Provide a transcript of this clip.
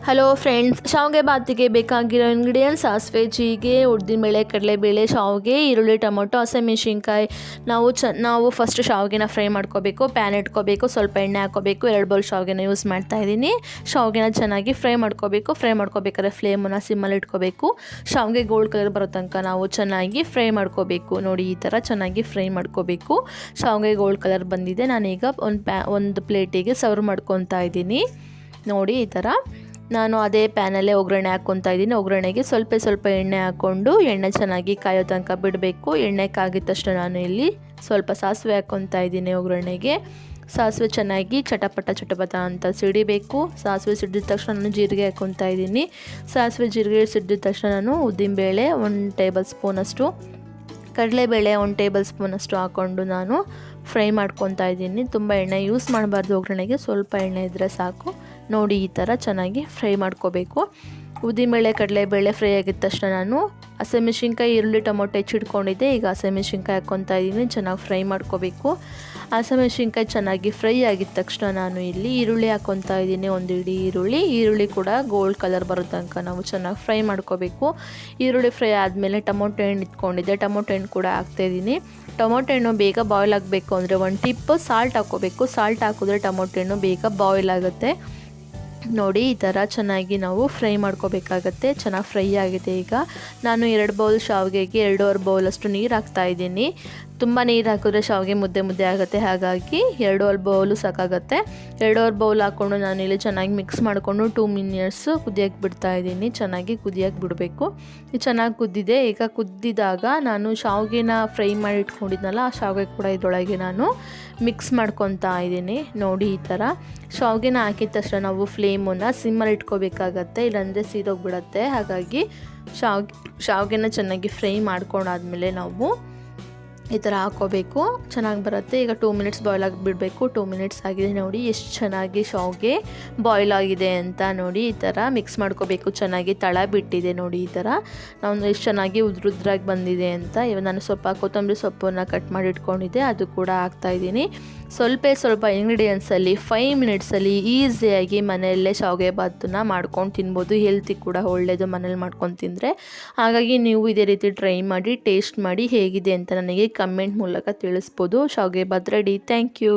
Hello friends, ಶಾವಿಗೆ ಬಾತಿಗೆ ಬೇಕಾಗಿರೋ ingredients ಸಾಸಿವೆ, ಜೀರಿಗೆ, ಉದ್ದಿನಬೇಳೆ, ಕಡಲೆಬೇಳೆ, ಶಾವಿಗೆ, ಈರುಳ್ಳಿ, ಟೊಮೊಟೊ, ಹಸಿಮೆಣಸಿನ್ಕಾಯಿ. ನಾವು ಫಸ್ಟ್ ಶಾವಿಗೆನ ಫ್ರೈ ಮಾಡ್ಕೋಬೇಕು. ಪ್ಯಾನ್ ಇಟ್ಕೋಬೇಕು, ಸ್ವಲ್ಪ ಎಣ್ಣೆ ಹಾಕ್ಕೋಬೇಕು. 2 ಬೌಲ್ ಶಾವಿಗೆನ ಯೂಸ್ ಮಾಡ್ತಾಯಿದ್ದೀನಿ. ಶಾವಿಗೆನ ಚೆನ್ನಾಗಿ ಫ್ರೈ ಮಾಡ್ಕೋಬೇಕು. ಫ್ರೈ ಮಾಡ್ಕೋಬೇಕಾದ್ರೆ ಫ್ಲೇಮನ್ನು ಸಿಮ್ಮಲ್ಲಿ ಇಟ್ಕೋಬೇಕು. ಶಾವಿಗೆ ಗೋಲ್ಡ್ ಕಲರ್ ಬರೋ ತನಕ ನಾವು ಚೆನ್ನಾಗಿ ಫ್ರೈ ಮಾಡ್ಕೋಬೇಕು. ನೋಡಿ, ಈ ಥರ ಚೆನ್ನಾಗಿ ಫ್ರೈ ಮಾಡ್ಕೋಬೇಕು. ಶಾವಿಗೆ ಗೋಲ್ಡ್ ಕಲರ್ ಬಂದಿದೆ. ನಾನೀಗ ಒಂದು ಪ್ಲೇಟಿಗೆ ಸರ್ವ್ ಮಾಡ್ಕೊತಾ ಇದ್ದೀನಿ. ನೋಡಿ, ಈ ಥರ ನಾನು ಅದೇ ಪ್ಯಾನಲ್ಲೇ ಒಗ್ಗರಣೆ ಹಾಕ್ಕೊತಾ ಇದ್ದೀನಿ. ಒಗ್ಗರಣೆಗೆ ಸ್ವಲ್ಪ ಎಣ್ಣೆ ಹಾಕ್ಕೊಂಡು ಎಣ್ಣೆ ಚೆನ್ನಾಗಿ ಕಾಯೋ ತನಕ ಬಿಡಬೇಕು. ಎಣ್ಣೆ ಕಾಗಿದ ತಕ್ಷಣ ನಾನು ಇಲ್ಲಿ ಸ್ವಲ್ಪ ಸಾಸಿವೆ ಹಾಕ್ಕೊತಾ ಇದ್ದೀನಿ. ಒಗ್ಗರಣೆಗೆ ಸಾಸಿವೆ ಚೆನ್ನಾಗಿ ಚಟಪಟ ಅಂತ ಸಿಡಿಬೇಕು. ಸಾಸಿವೆ ಸಿಡಿದ ತಕ್ಷಣ ನಾನು ಜೀರಿಗೆ ಹಾಕ್ಕೊತಾ ಇದ್ದೀನಿ. ಸಾಸಿವೆ ಜೀರಿಗೆ ಸಿಡಿದ ತಕ್ಷಣ ನಾನು ಉದ್ದಿನಬೇಳೆ 1 ಟೇಬಲ್ ಸ್ಪೂನಷ್ಟು, ಕಡಲೆಬೇಳೆ 1 ಟೇಬಲ್ ಸ್ಪೂನಷ್ಟು ಹಾಕ್ಕೊಂಡು ನಾನು ಫ್ರೈ ಮಾಡ್ಕೊತಾ ಇದ್ದೀನಿ. ತುಂಬ ಎಣ್ಣೆ ಯೂಸ್ ಮಾಡಬಾರ್ದು ಒಗ್ಗರಣೆಗೆ, ಸ್ವಲ್ಪ ಎಣ್ಣೆ ಇದ್ದರೆ ಸಾಕು. ನೋಡಿ, ಈ ಥರ ಚೆನ್ನಾಗಿ ಫ್ರೈ ಮಾಡ್ಕೋಬೇಕು. ಉದ್ದಿನಬೇಳೆ ಕಡಲೆಬೇಳೆ ಫ್ರೈ ಆಗಿದ ತಕ್ಷಣ ನಾನು ಹಸಿಮೆಣಸಿನ್ಕಾಯಿ, ಈರುಳ್ಳಿ, ಟೊಮೊಟೊ ಹೆಚ್ಚಿಟ್ಕೊಂಡಿದ್ದೆ. ಈಗ ಹಸಿಮೆಣಸಿನ್ಕಾಯಿ ಹಾಕ್ಕೊತಾ ಇದ್ದೀನಿ. ಚೆನ್ನಾಗಿ ಫ್ರೈ ಮಾಡ್ಕೋಬೇಕು. ಹಸಿಮೆಣಸಿನ್ಕಾಯಿ ಚೆನ್ನಾಗಿ ಫ್ರೈ ಆಗಿದ ತಕ್ಷಣ ನಾನು ಇಲ್ಲಿ ಈರುಳ್ಳಿ ಹಾಕ್ಕೊತಾ ಇದ್ದೀನಿ. 1 ಇಡೀ ಈರುಳ್ಳಿ ಕೂಡ ಗೋಲ್ಡ್ ಕಲರ್ ಬರೋ ತನಕ ನಾವು ಚೆನ್ನಾಗಿ ಫ್ರೈ ಮಾಡ್ಕೋಬೇಕು. ಈರುಳ್ಳಿ ಫ್ರೈ ಆದಮೇಲೆ ಟೊಮೊಟೊ ಹಣ್ಣು ಇಟ್ಕೊಂಡಿದ್ದೆ. ಟೊಮೊಟೊ ಹಣ್ಣು ಕೂಡ ಹಾಕ್ತಾಯಿದ್ದೀನಿ. ಟೊಮೊಟೊ ಹಣ್ಣು ಬೇಗ ಬಾಯ್ಲ್ ಆಗಬೇಕು ಅಂದರೆ 1 ಟಿಪ್ ಸಾಲ್ಟ್ ಹಾಕ್ಕೋಬೇಕು. ಸಾಲ್ಟ್ ಹಾಕಿದ್ರೆ ಟೊಮೊಟೊ ಹಣ್ಣು ಬೇಗ ಬಾಯ್ಲ್ ಆಗುತ್ತೆ. ನೋಡಿ, ಈ ಥರ ಚೆನ್ನಾಗಿ ನಾವು ಫ್ರೈ ಮಾಡ್ಕೋಬೇಕಾಗತ್ತೆ. ಚೆನ್ನಾಗಿ ಫ್ರೈ ಆಗಿದೆ. ಈಗ ನಾನು 2 ಬೌಲ್ ಶಾವಿಗೆಗೆ 2.5 ಬೌಲಷ್ಟು ನೀರು ಹಾಕ್ತಾಯಿದ್ದೀನಿ. ತುಂಬ ನೀರು ಹಾಕಿದ್ರೆ ಶಾವಿಗೆ ಮುದ್ದೆ ಆಗುತ್ತೆ. ಹಾಗಾಗಿ 2.5 ಬೌಲು ಸಾಕಾಗುತ್ತೆ. 2.5 ಬೌಲ್ ಹಾಕ್ಕೊಂಡು ನಾನಿಲ್ಲಿ ಚೆನ್ನಾಗಿ ಮಿಕ್ಸ್ ಮಾಡಿಕೊಂಡು 2 ಮಿನಿಟ್ಸ್ ಕುದಿಯೋಕ್ಕೆ ಬಿಡ್ತಾಯಿದ್ದೀನಿ. ಚೆನ್ನಾಗಿ ಕುದಿಯೋಕ್ಕೆ ಬಿಡಬೇಕು. ಚೆನ್ನಾಗಿ ಕುದ್ದಿದೆ. ಈಗ ಕುದ್ದಿದಾಗ ನಾನು ಶಾವಿಗೆನ ಫ್ರೈ ಮಾಡಿ ಇಟ್ಕೊಂಡಿದ್ನಲ್ಲ, ಆ ಶಾವಿಗೆ ಕೂಡ ಇದರೊಳಗೆ ನಾನು ಮಿಕ್ಸ್ ಮಾಡ್ಕೊತಾ ಇದ್ದೀನಿ. ನೋಡಿ, ಈ ಥರ ಶಾವಿಗೆನ ಹಾಕಿದ ತಕ್ಷಣ ನಾವು ಫ್ಲೇಮನ್ನು ಸಿಮ್ಮಲ್ಲಿ ಇಟ್ಕೋಬೇಕಾಗತ್ತೆ, ಇಲ್ಲಾಂದರೆ ಸೀದೋಗ್ಬಿಡತ್ತೆ. ಹಾಗಾಗಿ ಶಾವಿಗೆನ ಚೆನ್ನಾಗಿ ಫ್ರೈ ಮಾಡ್ಕೊಂಡಾದ್ಮೇಲೆ ನಾವು ಈ ಥರ ಹಾಕ್ಕೋಬೇಕು. ಚೆನ್ನಾಗಿ ಬರುತ್ತೆ. ಈಗ 2 ಮಿನಿಟ್ಸ್ ಬಾಯ್ಲ್ ಆಗಿ ಬಿಡಬೇಕು. 2 ಮಿನಿಟ್ಸ್ ಆಗಿದೆ. ನೋಡಿ, ಎಷ್ಟು ಚೆನ್ನಾಗಿ ಶಾವಿಗೆ ಬಾಯ್ಲ್ ಆಗಿದೆ ಅಂತ. ನೋಡಿ, ಈ ಥರ ಮಿಕ್ಸ್ ಮಾಡ್ಕೋಬೇಕು. ಚೆನ್ನಾಗಿ ತಳ ಬಿಟ್ಟಿದೆ. ನೋಡಿ, ಈ ಥರ ನಾವು ಎಷ್ಟು ಚೆನ್ನಾಗಿ ಉದ್ರಾಗಿ ಬಂದಿದೆ ಅಂತ. ಇವಾಗ ನಾನು ಕೊತ್ತಂಬರಿ ಸೊಪ್ಪನ್ನು ಕಟ್ ಮಾಡಿ ಇಟ್ಕೊಂಡಿದ್ದೆ, ಅದು ಕೂಡ ಹಾಕ್ತಾಯಿದ್ದೀನಿ. ಸ್ವಲ್ಪ ಇಂಗ್ರೀಡಿಯೆಂಟ್ಸಲ್ಲಿ 5 ಮಿನಿಟ್ಸಲ್ಲಿ ಈಸಿಯಾಗಿ ಮನೆಯಲ್ಲೇ ಶಾವಿಗೆ ಬಾತನ್ನ ಮಾಡ್ಕೊಂಡು ತಿನ್ಬೋದು. ಹೆಲ್ತಿ ಕೂಡ ಒಳ್ಳೆಯದು ಮನೇಲಿ ಮಾಡ್ಕೊಂಡು ತಿಂದರೆ. ಹಾಗಾಗಿ ನೀವು ಇದೇ ರೀತಿ ಟ್ರೈ ಮಾಡಿ, ಟೇಸ್ಟ್ ಮಾಡಿ ಹೇಗಿದೆ ಅಂತ ನನಗೆ ಕಮೆಂಟ್ ಮೂಲಕ ತಿಳಿಸ್ಬೋದು. ಶಾವಿಗೆ ಬಾತ್ ರೆಡಿ. Thank you.